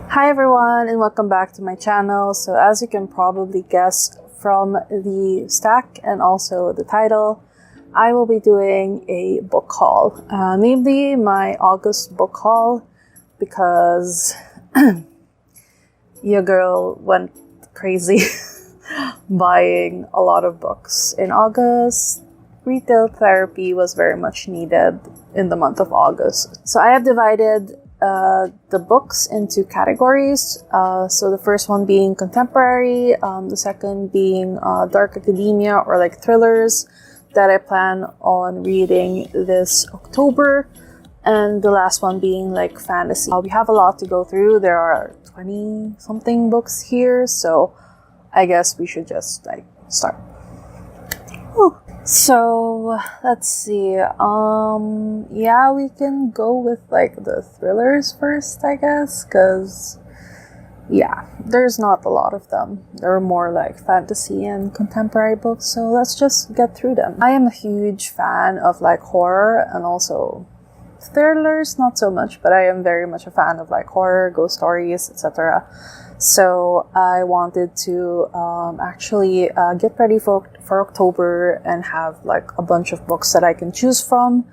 Hi everyone and welcome back to my channel. So as you can probably guess from the stack and also the title, I will be doing a book haul, namely my August book haul, because your girl went crazy buying a lot of books in August. Retail therapy was very much needed in the month of August. So I have divided the books into categories. So the first one being contemporary, the second being dark academia or like thrillers that I plan on reading this October, and the last one being like fantasy. We have a lot to go through. There are 20 something books here, so I guess we should just like start. Whew. So let's see. Yeah, we can go with like the thrillers first, I guess, because yeah, there's not a lot of them. There are more like fantasy and contemporary books, so let's just get through them. I am a huge fan of like horror and also thrillers, not so much, but I am very much a fan of like horror, ghost stories, etc. So I wanted to actually get ready for October and have like a bunch of books that I can choose from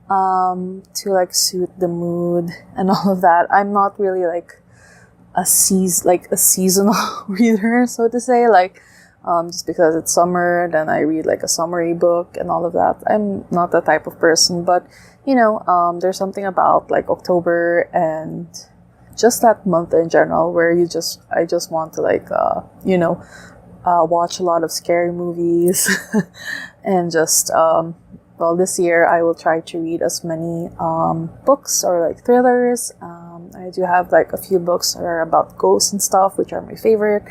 to like suit the mood and all of that. I'm not really like a seasonal reader, so to say, like just because it's summer then I read like a summery book and all of that. I'm not that type of person, but you know, there's something about like October and just that month in general where I just want to like watch a lot of scary movies and just well, this year I will try to read as many books or like thrillers. I do have like a few books that are about ghosts and stuff, which are my favorite.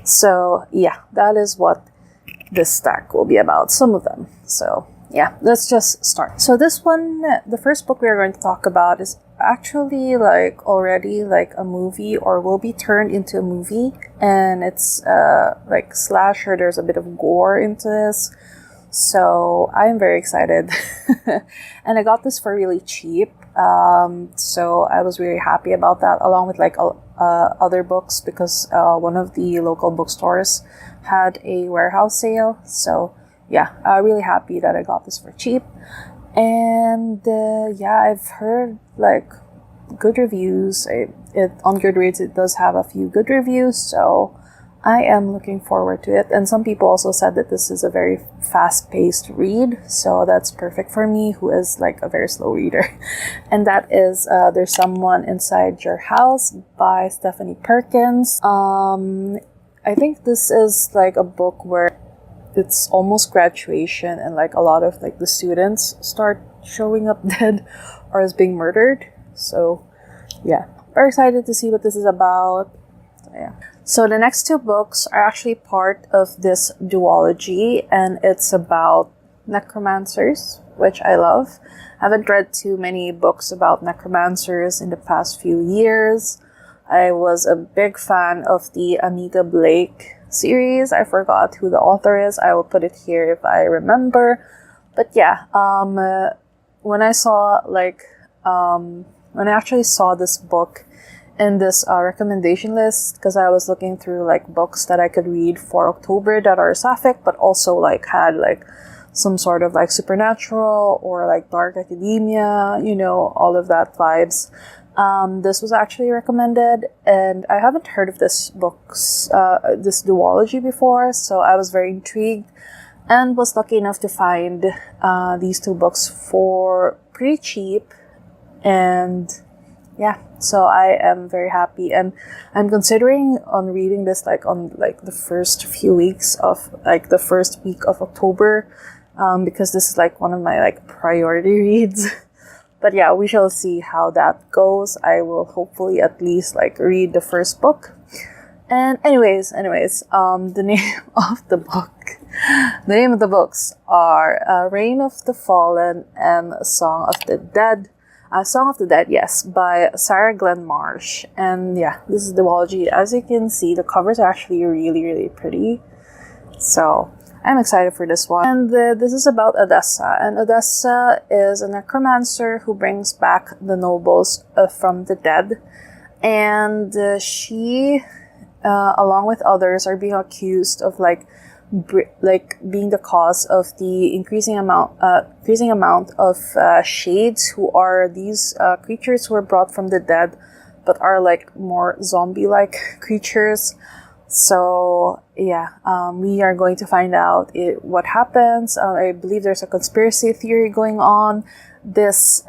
So yeah, that is what this stack will be about, some of them. So yeah, let's just start. So this one, the first book we're going to talk about is actually like already like a movie or will be turned into a movie, and it's like slasher. There's a bit of gore into this, so I'm very excited. And I got this for really cheap, so I was really happy about that, along with like other books, because one of the local bookstores had a warehouse sale. So yeah, really happy that I got this for cheap. And yeah, I've heard like good reviews. On Goodreads it does have a few good reviews, so I am looking forward to it. And some people also said that this is a very fast-paced read, so that's perfect for me, who is like a very slow reader. And that is There's Someone Inside Your House by Stephanie Perkins. I think this is like a book where it's almost graduation and like a lot of like the students start showing up dead or as being murdered. So yeah, very excited to see what this is about. So, yeah. So the next two books are actually part of this duology, and it's about necromancers, which I love. I haven't read too many books about necromancers in the past few years. I was a big fan of the Anita Blake series. I forgot who the author is. I will put it here if I remember. But yeah, when I saw when I actually saw this book in this recommendation list, because I was looking through like books that I could read for October that are sapphic, but also like had like some sort of like supernatural or like dark academia, you know, all of that vibes. This was actually recommended, and I haven't heard of this duology before, so I was very intrigued and was lucky enough to find these two books for pretty cheap. And yeah, so I am very happy, and I'm considering on reading this like on like the first few weeks of like the first week of October, because this is like one of my like priority reads. But yeah, we shall see how that goes. I will hopefully at least like read the first book. And anyways, the name of the books are Reign of the Fallen and Song of the Dead. Song of the Dead, yes, by Sarah Glenn Marsh. And yeah, this is the duology. As you can see, the covers are actually really, really pretty. So I'm excited for this one. And this is about Odessa. And Odessa is a necromancer who brings back the nobles from the dead. and she, along with others, are being accused of like being the cause of the increasing amount of shades, who are these creatures who are brought from the dead, but are like more zombie-like creatures. So yeah, we are going to find out what happens. I believe there's a conspiracy theory going on. This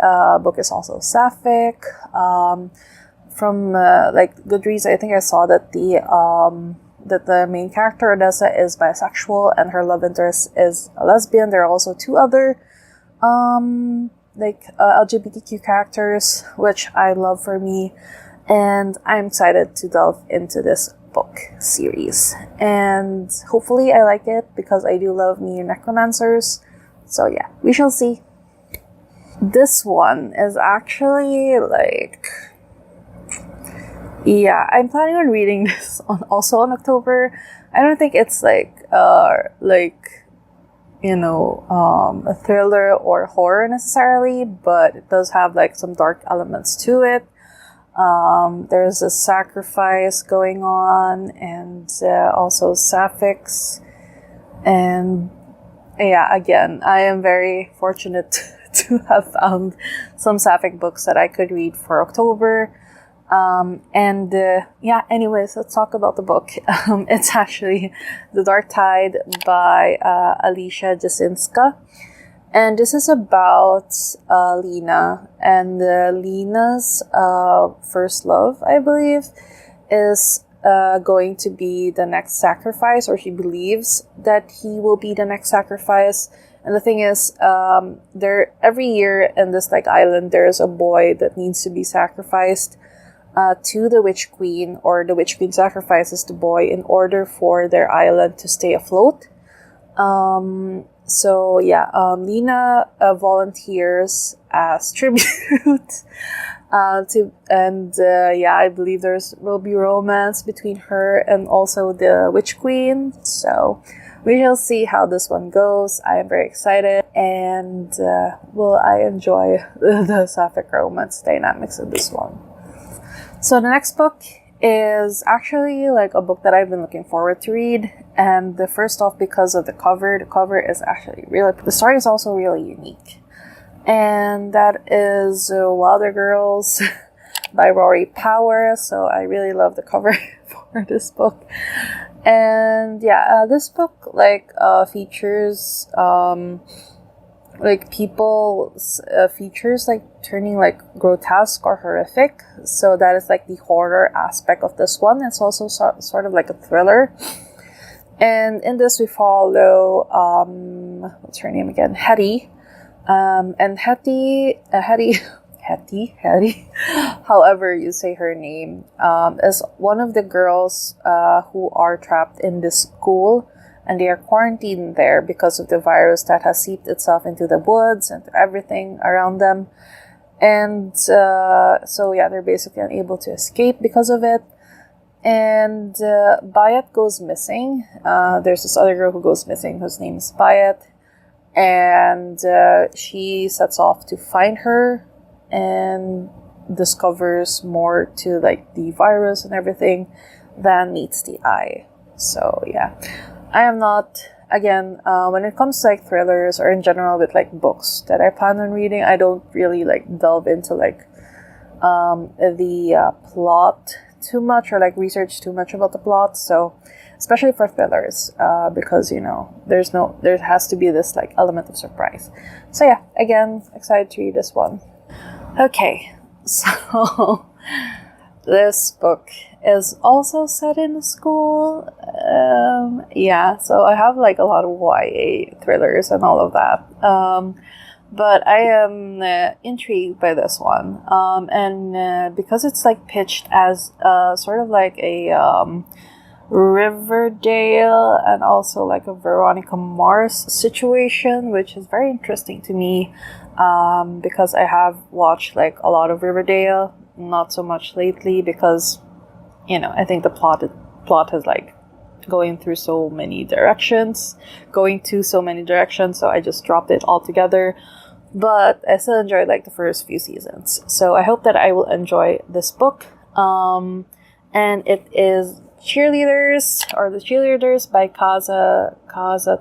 book is also sapphic. From like Goodreads, I think I saw that the main character Odessa is bisexual and her love interest is a lesbian. There are also two other LGBTQ characters, which I love for me, and I'm excited to delve into this book series, and hopefully I like it because I do love me necromancers. So yeah, we shall see. This one is actually like, yeah, I'm planning on reading this also in October. I don't think it's like a thriller or horror necessarily, but it does have like some dark elements to it. There's a sacrifice going on, and also sapphics. And yeah, again, I am very fortunate to have found some sapphic books that I could read for October. Anyways, let's talk about the book. It's actually The Dark Tide by Alicia Jasinska. And this is about Lena. And Lena's first love, I believe, is going to be the next sacrifice, or she believes that he will be the next sacrifice. And the thing is, every year in this like island, there is a boy that needs to be sacrificed to the Witch Queen, or the Witch Queen sacrifices the boy in order for their island to stay afloat. Lena volunteers as tribute I believe will be romance between her and also the Witch Queen. So we shall see how this one goes. I am very excited, and will I enjoy the sapphic romance dynamics of this one. So the next book is actually like a book that I've been looking forward to read, and the first off because of the cover. The cover is actually the story is also really unique, and that is Wilder Girls by Rory Power. So I really love the cover for this book, and this book features features like turning like grotesque or horrific. So that is like the horror aspect of this one. It's also sort of like a thriller. And in this we follow what's her name again? Hetty. And Hetty, however you say her name, is one of the girls who are trapped in this school. And they are quarantined there because of the virus that has seeped itself into the woods and everything around them. And they're basically unable to escape because of it. And Bayat goes missing. There's this other girl who goes missing whose name is Bayat. And she sets off to find her and discovers more to like the virus and everything than meets the eye. So yeah. I am not, again, when it comes to like thrillers or in general with like books that I plan on reading, I don't really like delve into like the plot too much or like research too much about the plot. So especially for thrillers, because there has to be this like element of surprise. So yeah, again, excited to read this one. Okay, so this book is also set in a school. So I have like a lot of YA thrillers and all of that. But I am intrigued by this one. And because it's like pitched as sort of like a Riverdale and also like a Veronica Mars situation, which is very interesting to me, because I have watched like a lot of Riverdale, not so much lately because I think the plot has like going to so many directions, so I just dropped it altogether. But I still enjoyed like the first few seasons, so I hope that I will enjoy this book. And it is Cheerleaders, or The Cheerleaders by Kaza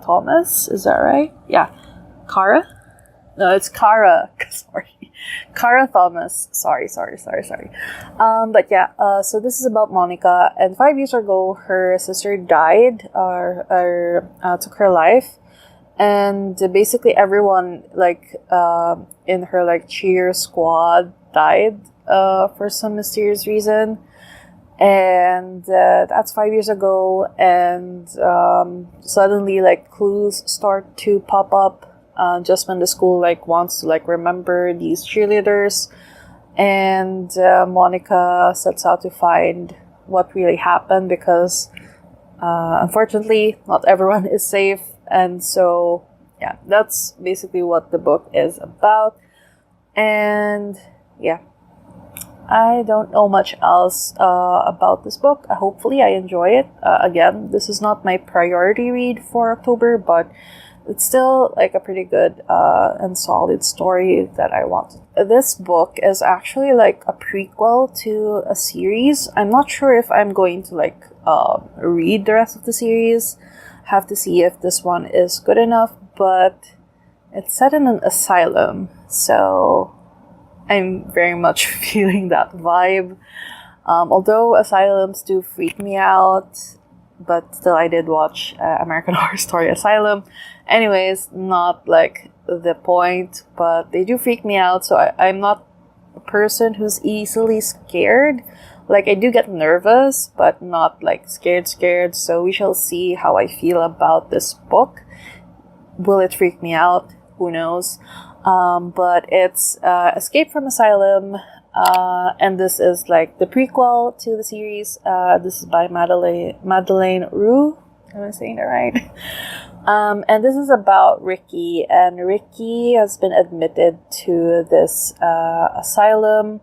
Thomas. Is that right? Yeah. Kara? No, it's Kara. Sorry. Kara Thomas. Sorry. But yeah, so this is about Monica. And 5 years ago, her sister died, or took her life. And basically everyone, like, in her, like, cheer squad died, for some mysterious reason. And that's 5 years ago. And suddenly, like, clues start to pop up. Just when the school, like, wants to, like, remember these cheerleaders, and Monica sets out to find what really happened, because unfortunately not everyone is safe. And so yeah, that's basically what the book is about. And yeah, I don't know much else about this book. Hopefully I enjoy it. Again, this is not my priority read for October, but it's still, like, a pretty good and solid story that I wanted. This book is actually, like, a prequel to a series. I'm not sure if I'm going to, like, read the rest of the series. Have to see if this one is good enough, but it's set in an asylum, so I'm very much feeling that vibe. Although asylums do freak me out, but still I did watch American Horror Story Asylum. Anyways, not, like, the point, but they do freak me out, so I'm not a person who's easily scared. Like, I do get nervous, but not, like, scared, so we shall see how I feel about this book. Will it freak me out? Who knows? But it's Escape from Asylum, and this is, like, the prequel to the series. This is by Madeleine Roux. Am I saying that right? And this is about Ricky, and Ricky has been admitted to this asylum,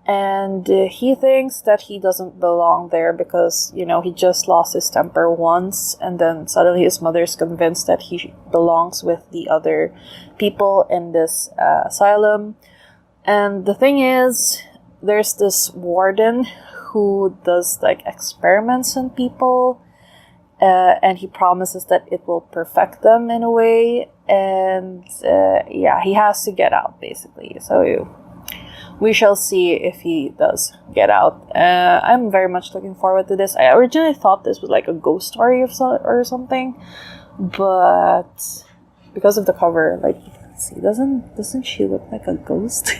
and he thinks that he doesn't belong there because, you know, he just lost his temper once, and then suddenly his mother's convinced that he belongs with the other people in this asylum. And the thing is, there's this warden who does, like, experiments on people, and he promises that it will perfect them in a way. And yeah, he has to get out, basically. So we shall see if he does get out. I'm very much looking forward to this. I originally thought this was, like, a ghost story or something, but because of the cover, like, see, doesn't she look like a ghost?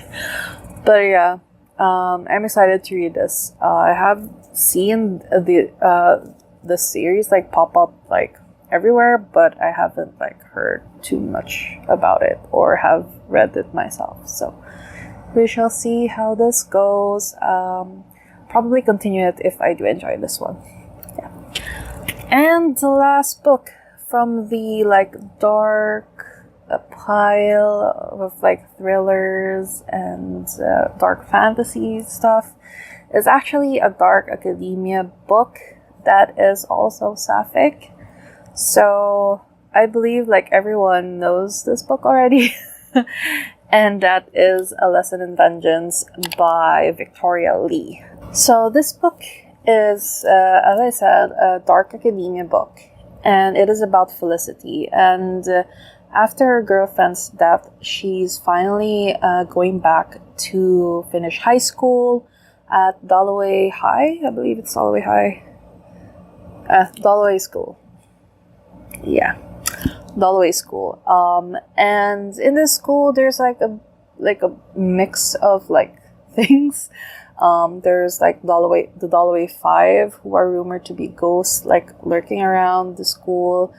But yeah, I'm excited to read this. I have seen the series, like, pop up, like, everywhere, but I haven't, like, heard too much about it or have read it myself. So we shall see how this goes. Probably continue it if I do enjoy this one. Yeah. And the last book from the, like, dark pile of, like, thrillers and dark fantasy stuff is actually a dark academia book that is also sapphic. So I believe, like, everyone knows this book already. And that is A Lesson in Vengeance by Victoria Lee. So this book is, as I said, a dark academia book, and it is about Felicity. And after her girlfriend's death, she's finally going back to finish high school at Dalloway High. I believe it's Dalloway High. Dalloway School. Yeah. Dalloway School. And in this school, there's, like, a mix of, like, things. There's, like, the Dalloway 5, who are rumored to be ghosts, like, lurking around the school.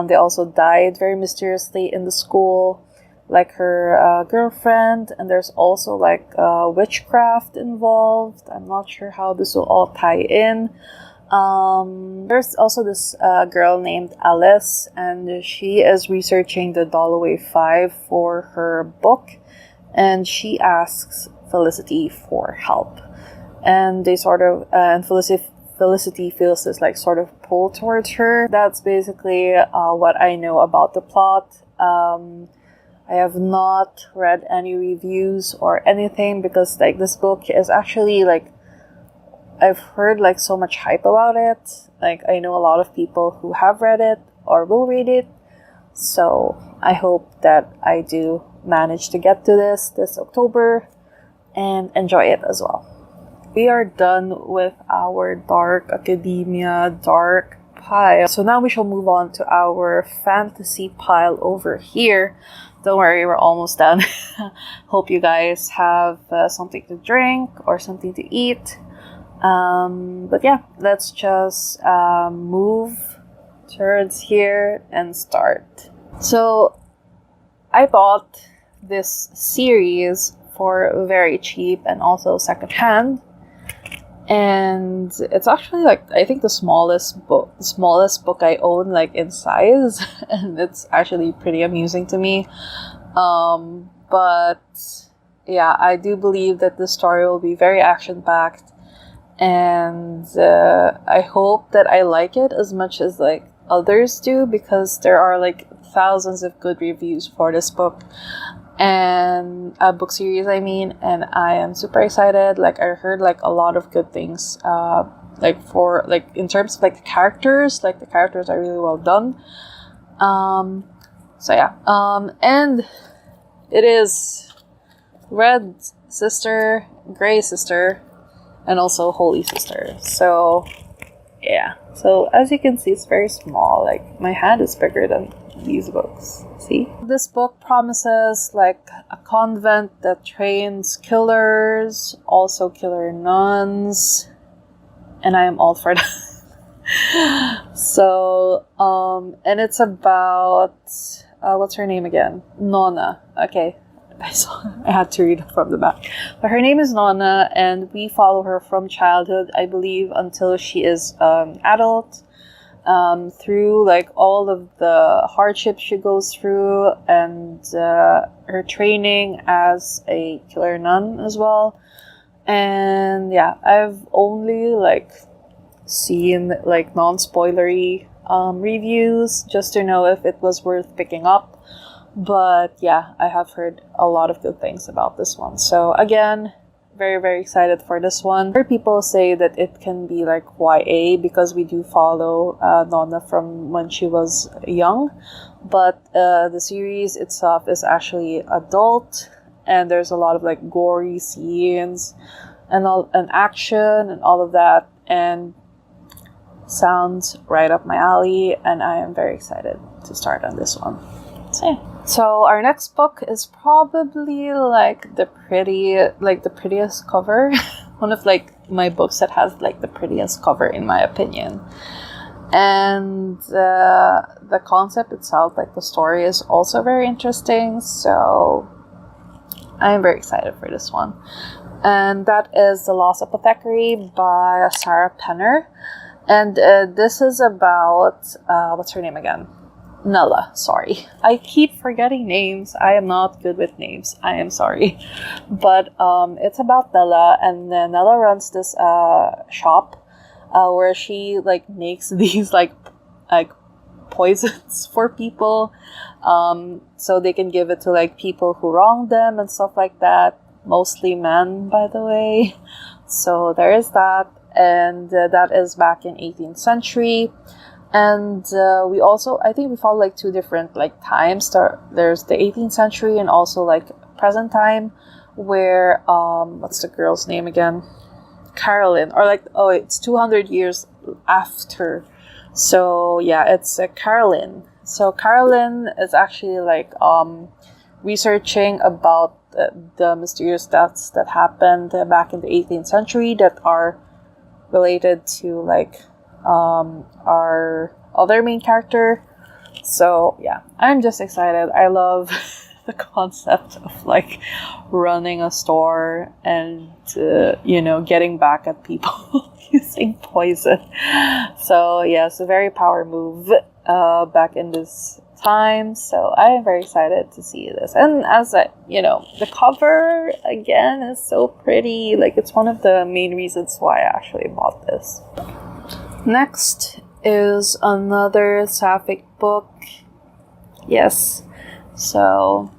They also died very mysteriously in the school, like her girlfriend. And there's also, like, witchcraft involved. I'm not sure how this will all tie in. There's also this girl named Alice, and she is researching the Dalloway 5 for her book, and she asks Felicity for help. And they sort of, and Felicity feels this, like, sort of pull towards her. That's basically what I know about the plot. I have not read any reviews or anything, because, like, this book is actually, like, I've heard like so much hype about it. Like I know a lot of people who have read it or will read it. So I hope that I do manage to get to this October and enjoy it as well. We are done with our dark academia, dark pile. So now we shall move on to our fantasy pile over here. Don't worry, we're almost done. Hope you guys have something to drink or something to eat. But yeah, let's just move towards here and start. So I bought this series for very cheap and also secondhand. And it's actually like I think the smallest book I own like in size, and it's actually pretty amusing to me. But yeah, I do believe that the story will be very action packed, and I hope that I like it as much as like others do, because there are like thousands of good reviews for this book. And a book series, I mean, and I am super excited. Like I heard like a lot of good things, like for like in terms of like the characters are really well done. So yeah, and it is Red Sister, Gray Sister, and also Holy Sister. So yeah, so as you can see, it's very small. Like my hand is bigger than these books. See, this book promises like a convent that trains killers, also killer nuns, and I am all for that. So and it's about what's her name again? Nonna. Okay, I had to read from the back, but her name is Nonna, and we follow her from childhood, I believe, until she is adult. Through like all of the hardships she goes through, and her training as a killer nun as well. And yeah, I've only like seen like non-spoilery reviews just to know if it was worth picking up. But yeah, I have heard a lot of good things about this one. So again, very, very excited for this one. Other people say that it can be like YA because we do follow Nonna from when she was young. But the series itself is actually adult, and there's a lot of like gory scenes and action and all of that, and sounds right up my alley, and I am very excited to start on this one. So yeah. So our next book is probably like the prettiest cover. One of like my books that has like the prettiest cover in my opinion. And the concept itself, like the story, is also very interesting. So I'm very excited for this one. And that is The Lost Apothecary by Sarah Penner. And this is about what's her name again? Nella, sorry. I keep forgetting names. I am not good with names. I am sorry. But it's about Nella, and Nella runs this shop where she like makes these like poisons for people, so they can give it to like people who wrong them and stuff like that. Mostly men, by the way. So there is that, and that is back in 18th century. And we also, I think we follow like two different like times. There's the 18th century and also like present time, where what's the girl's name again? Carolyn, or like, oh, it's 200 years after. So yeah, it's Carolyn. So Carolyn is actually like researching about the mysterious deaths that happened back in the 18th century that are related to like our other main character. So yeah, I'm just excited. I love the concept of like running a store and getting back at people using poison. So yeah, it's a very power move back in this time. So I am very excited to see this. And as the cover again is so pretty. Like it's one of the main reasons why I actually bought this. Next is another sapphic book. Yes. So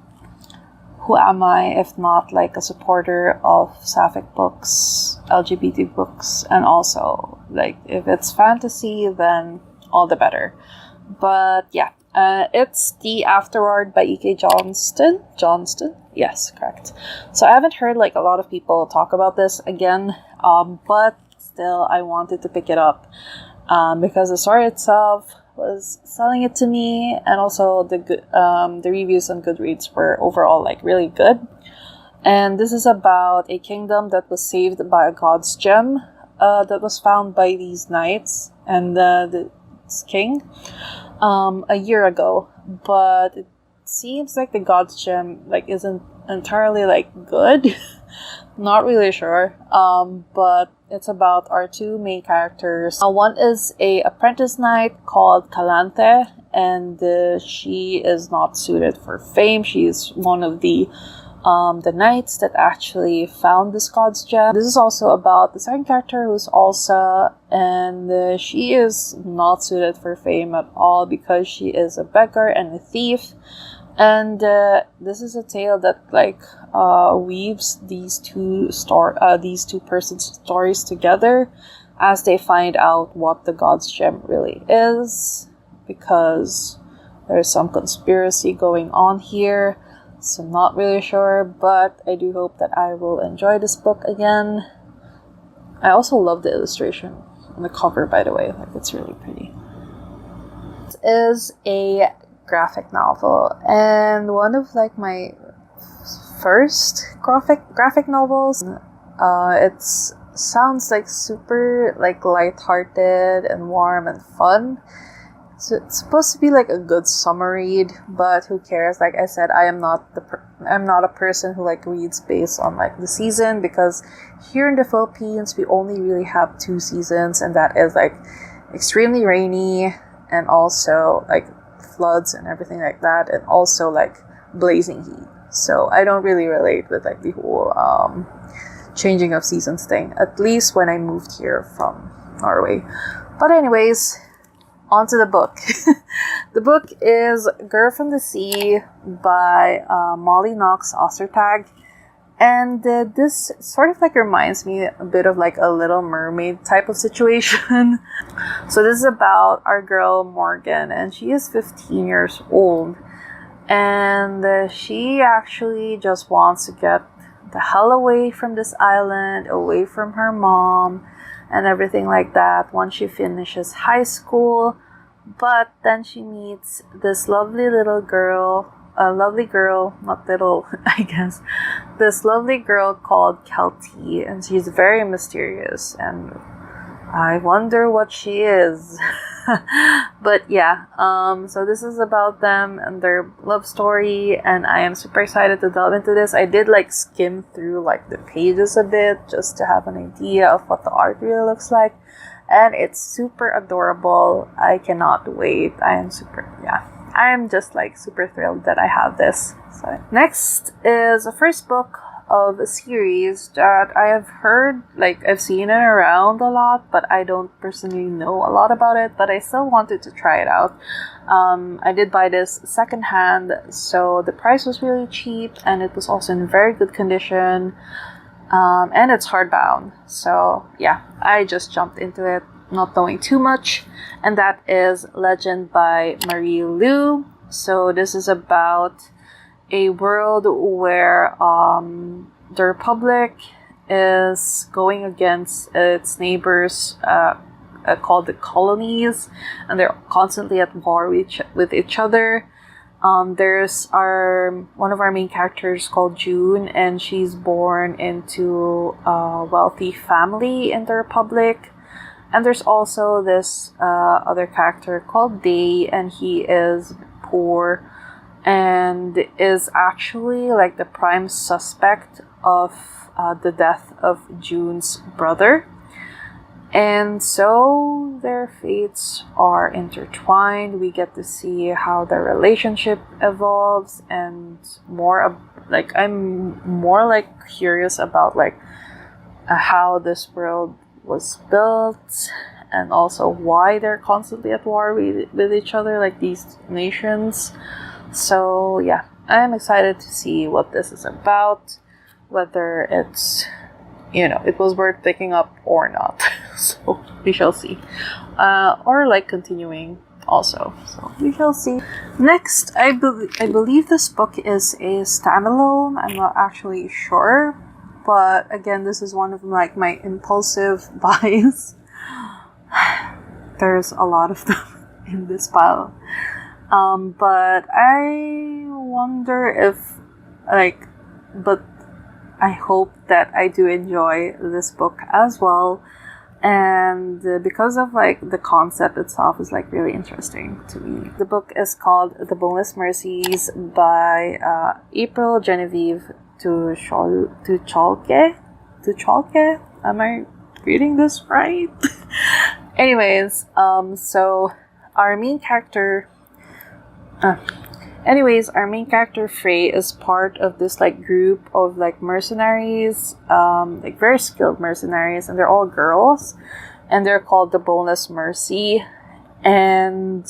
who am I if not like a supporter of sapphic books, LGBT books, and also like if it's fantasy, then all the better. But yeah, it's The Afterward by E.K. Johnston. Johnston? Yes, correct. So I haven't heard like a lot of people talk about this again, but still I wanted to pick it up because the story itself was selling it to me, and also the reviews on Goodreads were overall like really good. And this is about a kingdom that was saved by a god's gem that was found by these knights and the king a year ago, but it seems like the god's gem like isn't entirely like good. Not really sure, but it's about our two main characters. One is a apprentice knight called Calanthe, and she is not suited for fame. She's one of the knights that actually found this god's gem. This is also about the second character, who's Elsa, and she is not suited for fame at all because she is a beggar and a thief. And this is a tale that like weaves these two persons' stories together as they find out what the god's gem really is, because there's some conspiracy going on here. So not really sure, but I do hope that I will enjoy this book again. I also love the illustration on the cover, by the way. Like, it's really pretty. It is a graphic novel, and one of like my first graphic novels. It sounds like super like lighthearted and warm and fun. So it's supposed to be like a good summer read, but who cares? Like I said, I'm not a person who like reads based on like the season, because here in the Philippines we only really have 2 seasons, and that is like extremely rainy and also like floods and everything like that, and also like blazing heat. So I don't really relate with like the whole changing of seasons thing, at least when I moved here from Norway. But anyways, on to the book. The book is Girl from the Sea by Molly Knox Ostertag. And this sort of like reminds me a bit of like a Little Mermaid type of situation. So this is about our girl Morgan, and she is 15 years old. And she actually just wants to get the hell away from this island, away from her mom and everything like that once she finishes high school. But then she meets this lovely girl, not little, I guess, this lovely girl called Kelty, and she's very mysterious, and I wonder what she is. But yeah, so this is about them and their love story, and I am super excited to delve into this. I did like skim through like the pages a bit just to have an idea of what the art really looks like, and it's super adorable. I cannot wait. I am just like super thrilled that I have this. So next is the first book of a series that I have heard, like I've seen it around a lot, but I don't personally know a lot about it, but I still wanted to try it out. I did buy this secondhand, so the price was really cheap, and it was also in very good condition, and it's hardbound. So yeah, I just jumped into it, not knowing too much, and that is Legend by Marie Lu. So this is about a world where the Republic is going against its neighbors called the colonies, and they're constantly at war with each other. There's one of our main characters called June, and she's born into a wealthy family in the Republic. And there's also this other character called Day, and he is poor and is actually like the prime suspect of the death of June's brother. And so their fates are intertwined. We get to see how their relationship evolves, and I'm more like curious about like how this world was built, and also why they're constantly at war with each other, like these nations. So yeah, I'm excited to see what this is about, whether it's, it was worth picking up or not. So we shall see. Or like continuing also. So we shall see. Next, I believe this book is a standalone. I'm not actually sure. But again, this is one of like my impulsive buys. There's a lot of them in this pile. But I wonder if but I hope that I do enjoy this book as well. And because of like the concept itself is like really interesting to me. The book is called The Boneless Mercies by April Genevieve Tucholke. Am I reading this right? Anyways, so our main character Frey is part of this like group of like mercenaries, like very skilled mercenaries, and they're all girls, and they're called the Boneless Mercy, and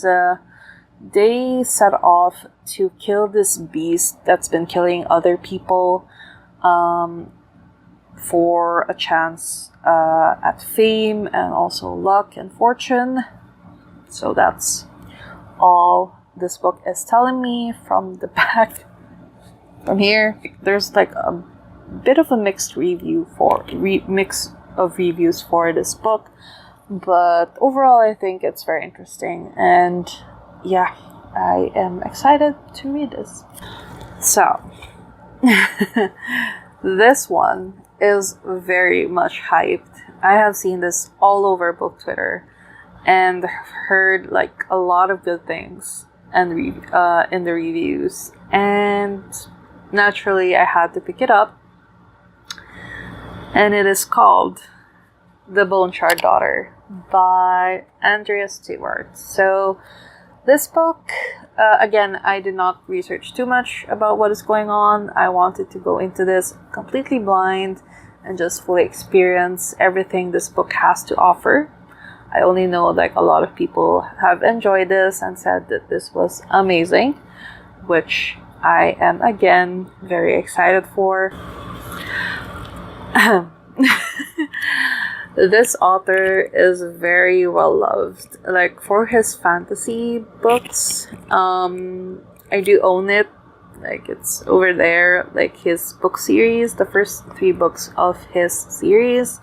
they set off to kill this beast that's been killing other people, for a chance at fame and also luck and fortune. So that's all this book is telling me from the back. From here, there's like a bit of a mix of reviews for this book, but overall I think it's very interesting, and yeah, I am excited to read this. So this one is very much hyped. I have seen this all over book Twitter and heard like a lot of good things and in the reviews, and naturally I had to pick it up, and it is called The Bone Shard Daughter by Andrea Stewart. So this book, again, I did not research too much about what is going on. I wanted to go into this completely blind and just fully experience everything this book has to offer. I only know like a lot of people have enjoyed this and said that this was amazing, which I am again very excited for. This author is very well loved, like for his fantasy books. I do own it, like it's over there, like his book series, the first 3 books of his series.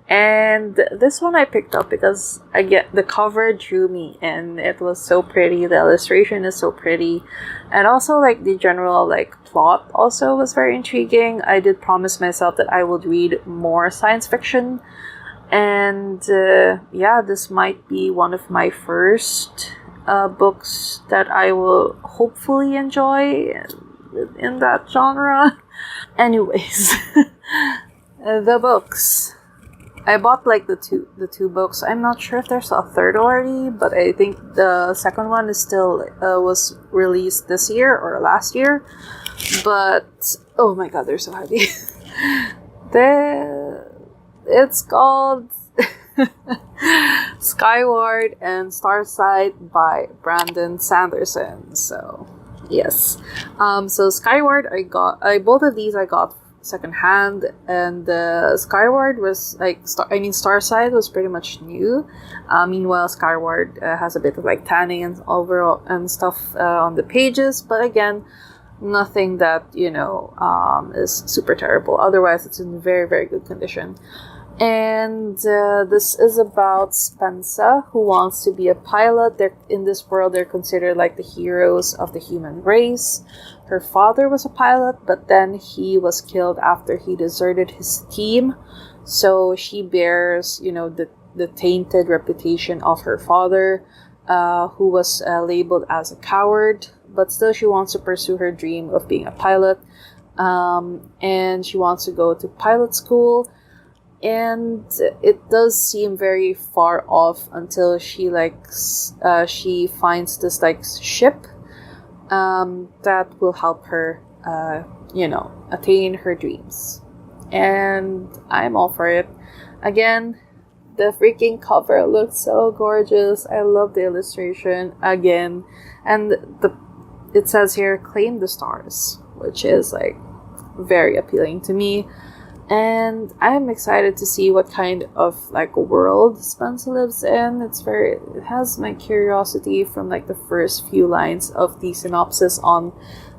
And this one I picked up because the cover drew me in. It was so pretty, the illustration is so pretty, and also like the general like plot also was very intriguing. I did promise myself that I would read more science fiction, and yeah, this might be one of my first books that I will hopefully enjoy in that genre. Anyways, the books. I bought like the two books. I'm not sure if there's a third already, but I think the second one is still was released this year or last year. But oh my god, they're so heavy. It's called Skyward and Starsight by Brandon Sanderson. So yes, so Skyward both of these I got secondhand, and Skyward was like Starsight was pretty much new. Meanwhile, Skyward has a bit of like tanning and overall and stuff on the pages, but again, nothing that is super terrible. Otherwise, it's in very, very good condition. And this is about Spensa, who wants to be a pilot. In this world, they're considered like the heroes of the human race. Her father was a pilot, but then he was killed after he deserted his team. So she bears, the tainted reputation of her father, who was labeled as a coward. But still, she wants to pursue her dream of being a pilot. And she wants to go to pilot school. And it does seem very far off until she finds this like ship that will help her attain her dreams. And I'm all for it. Again, the freaking cover looks so gorgeous. I love the illustration again, and it says here, claim the stars, which is like very appealing to me. And I'm excited to see what kind of like world Spencer lives in. It has my curiosity from like the first few lines of the synopsis on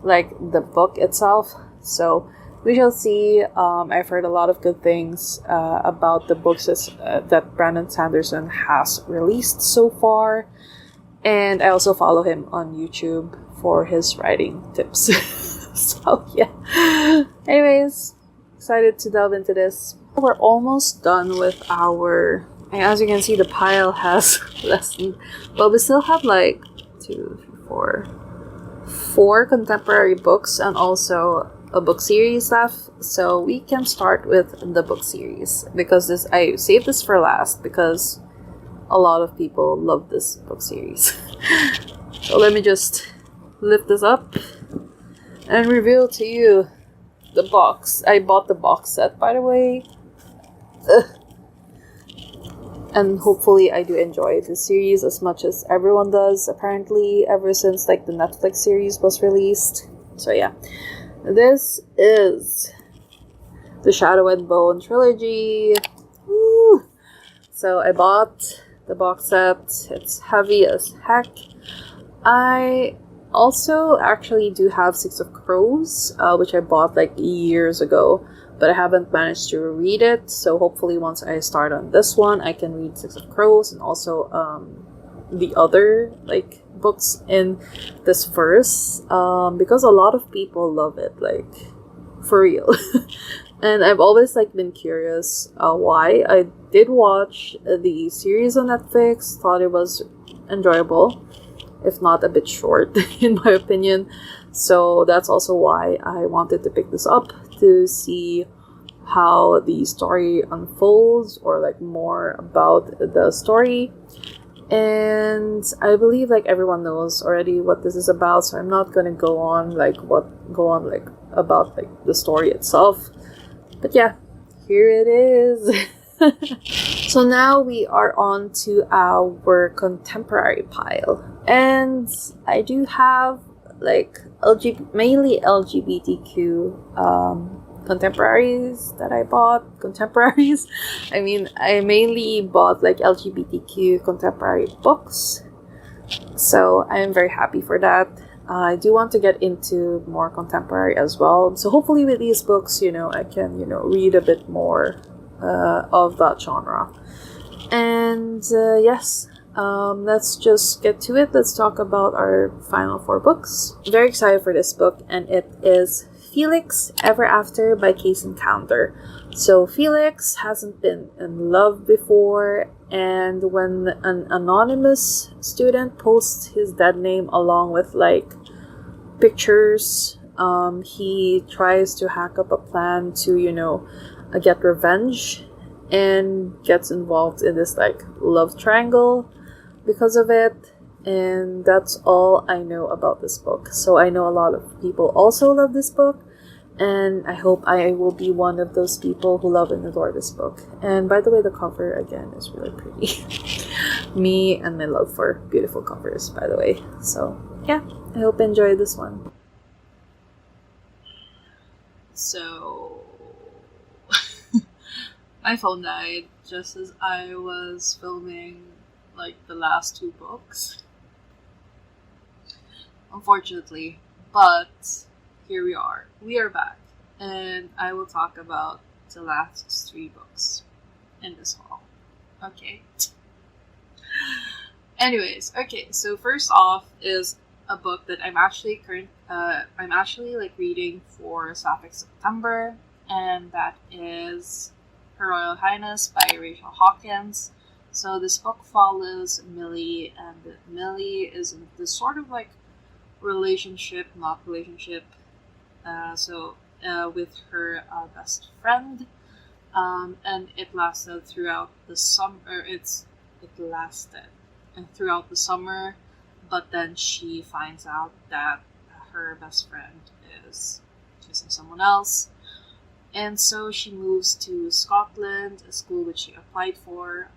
like the book itself. So we shall see. I've heard a lot of good things about the books that Brandon Sanderson has released so far. And I also follow him on YouTube for his writing tips. So yeah. Anyways, excited to delve into this. We're almost done with our, as you can see, the pile has lessened, but we still have like 4 contemporary books and also a book series left. So we can start with the book series, because I saved this for last because a lot of people love this book series. So let me just lift this up and reveal to you the box. I bought the box set, by the way. And hopefully I do enjoy this series as much as everyone does, apparently, ever since like the Netflix series was released. So yeah. This is the Shadow and Bone trilogy. Woo! So I bought the box set. It's heavy as heck. I also actually do have Six of Crows, which I bought like years ago, but I haven't managed to read it. So hopefully once I start on this one, I can read Six of Crows and also the other like books in this verse, because a lot of people love it, like for real. And I've always like been curious why. I did watch the series on Netflix, thought it was enjoyable, if not a bit short in my opinion. So that's also why I wanted to pick this up, to see how the story unfolds, or like more about the story. And I believe like everyone knows already what this is about, so I'm not gonna go on about like the story itself. But yeah, here it is. So now we are on to our contemporary pile, and I do have like mainly LGBTQ contemporaries that I bought. Contemporaries, I mean, I mainly bought like LGBTQ contemporary books, so I am very happy for that. I do want to get into more contemporary as well, so hopefully with these books, I can read a bit more of that genre. And yes, let's just get to it. Let's talk about our final 4 books. Very excited for this book, and it is Felix Ever After by Case Encounter. So Felix hasn't been in love before, and when an anonymous student posts his dead name along with like pictures, he tries to hack up a plan to get revenge, and gets involved in this like love triangle because of it. And that's all I know about this book. So I know a lot of people also love this book, and I hope I will be one of those people who love and adore this book. And by the way, the cover again is really pretty. Me and my love for beautiful covers, by the way. So yeah, I hope you enjoy this one. So my phone died just as I was filming like the last 2 books, unfortunately, but here we are back, and I will talk about the last 3 books in this haul. Okay. Anyways, okay, so first off is a book that I'm actually like reading for Sapphic September, and that is Her Royal Highness by Rachel Hawkins. So this book follows Millie, and Millie is in this sort of like relationship with her best friend, and it lasted throughout the summer. Throughout the summer, but then she finds out that her best friend is kissing someone else. And so she moves to Scotland, a school which she applied for,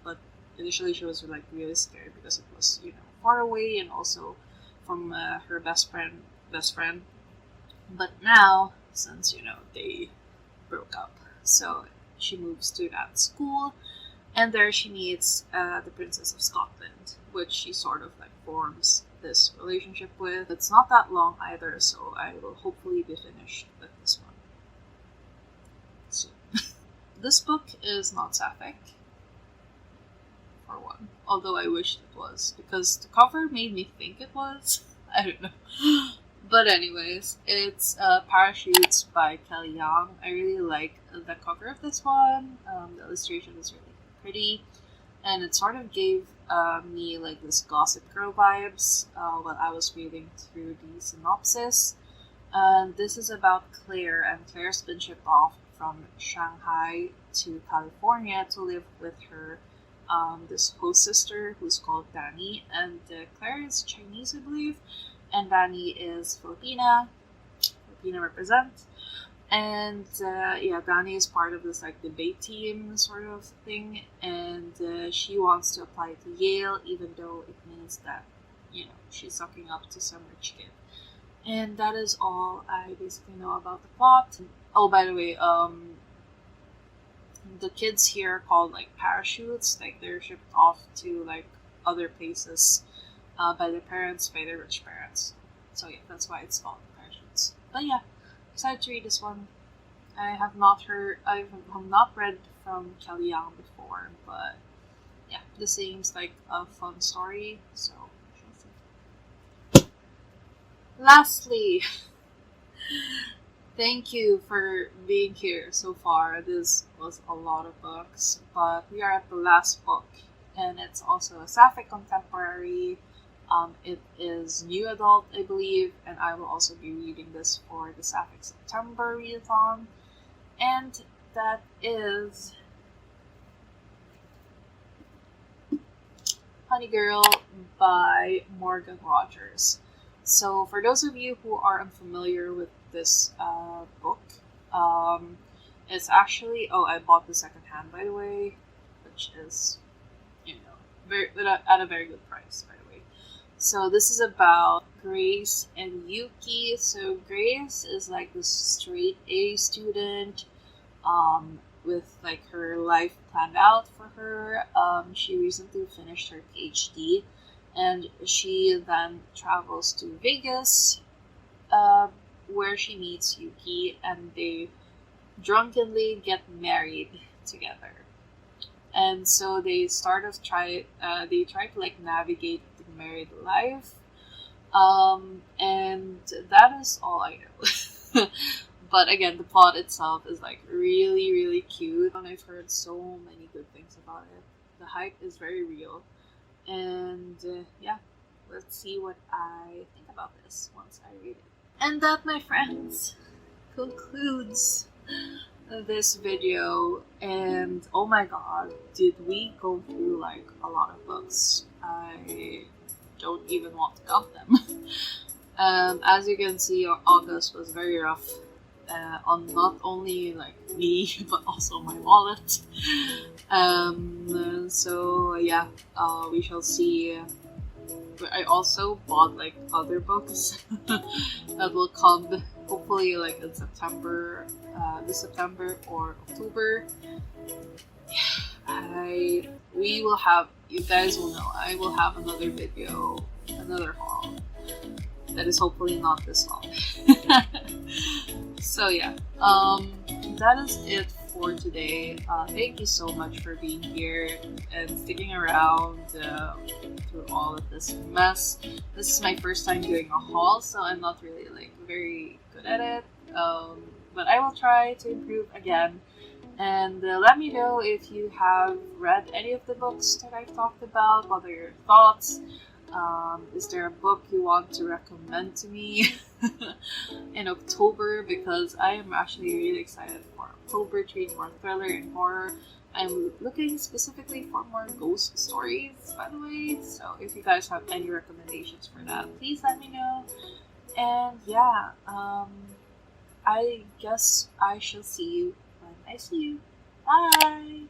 but initially she was like really scared because it was far away and also from her best friend. But now, since they broke up, so she moves to that school, and there she meets the Princess of Scotland, which she sort of like forms this relationship with. It's not that long either, so I will hopefully be finished with this one soon. This book is not sapphic, for one, although I wished it was, because the cover made me think it was. I don't know. But anyways, it's Parachutes by Kelly Young. I really like the cover of this one. The illustration is really pretty, and it sort of gave me like this Gossip Girl vibes while I was reading through the synopsis. And this is about Claire, and Claire's been shipped off from Shanghai to California to live with her this host sister who's called Danny, and Claire is Chinese, I believe, and Danny is Filipina represent. And Danny is part of this like debate team sort of thing, and she wants to apply to Yale, even though it means that she's sucking up to some rich kid. And that is all I basically know about the plot. Oh, by the way, the kids here are called like parachutes, like they're shipped off to like other places by their parents, by their rich parents. So yeah, that's why it's called Parachutes. But yeah, excited to read this one. I have not read from Kelly Young before, but yeah, this seems like a fun story, so we'll see. Lastly, thank you for being here so far. This was a lot of books, but we are at the last book, and it's also a sapphic contemporary. It is new adult, I believe, and I will also be reading this for the Sapphic September readathon, and that is Honey Girl by Morgan Rogers. So for those of you who are unfamiliar with this book, it's actually, I bought the second hand, by the way, which is, at a very good price, by the way. So this is about Grace and Yuki. So Grace is like this straight A student, with like her life planned out for her. She recently finished her PhD, and she then travels to Vegas, where she meets Yuki, and they drunkenly get married together. And so they try to like navigate the married life, and that is all I know. But again, the plot itself is like really, really cute, and I've heard so many good things about it. The hype is very real, and let's see what I think about this once I read it. And that, my friends, concludes this video. And oh my god, did we go through like a lot of books. I don't even want to count them. As you can see, August was very rough on not only like me but also my wallet. So yeah, we shall see. I also bought like other books that will come hopefully like in September, this September or October. We will have, you guys will know, I will have another video, another haul that is hopefully not this long. So yeah, that is it for today. Thank you so much for being here and sticking around through all of this mess. This is my first time doing a haul, so I'm not really like very good at it, but I will try to improve again. And let me know if you have read any of the books that I've talked about. What are your thoughts? Is there a book you want to recommend to me in October? Because I am actually really excited for October to read more thriller and horror. I'm looking specifically for more ghost stories, by the way. So if you guys have any recommendations for that, please let me know. And yeah, I guess I shall see you when I see you. Bye!